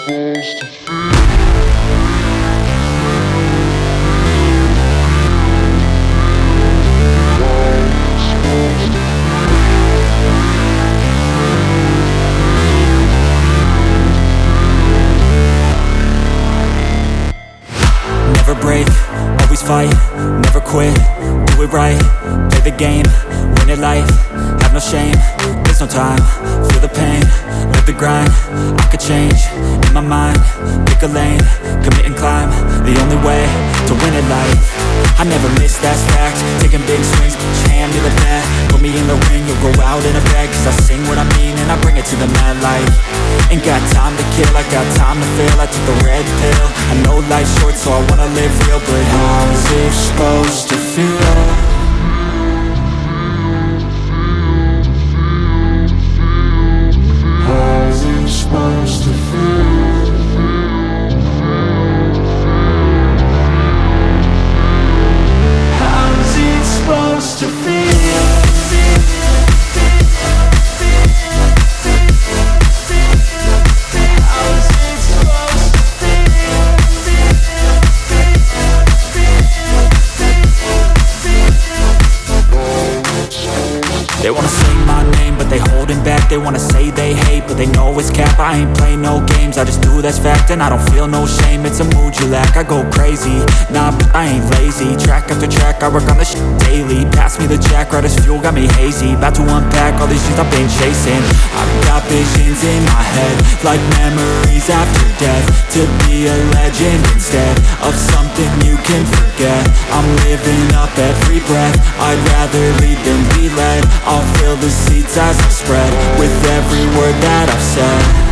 Never break, always fight, never quit, do it right, play the game, win it life, have no shame, there's no time, feel the pain, live the grind, I could change, in my mind, pick a lane, commit and climb, the only way to win it life, I never miss, that's fact, taking big swings, hand me the bat, put me in the ring, you'll go out in a bag, cause I sing what I mean and I bring it to the mad light, ain't got time to kill, I got time to feel, I took the red pill, I know life's short so I wanna live real, but how's it supposed to feel? How's it supposed to feel? How's it supposed to feel? They wanna say my name, but they holding back. They wanna say they hate, but they know it's cap. I ain't play no games, I just do that's fact. And I don't feel no shame, it's a mood you lack. I go crazy, nah, but I ain't lazy. Track after track, I work on this shit daily. Pass me the jack, right as fuel, got me hazy. About to unpack all these things I've been chasing. I've got visions in my head, like memories after death. To be a legend instead of something you can forget. I'm living up every breath, I'd rather lead than be led. I'll fill the seats as I spread with every word that I've said.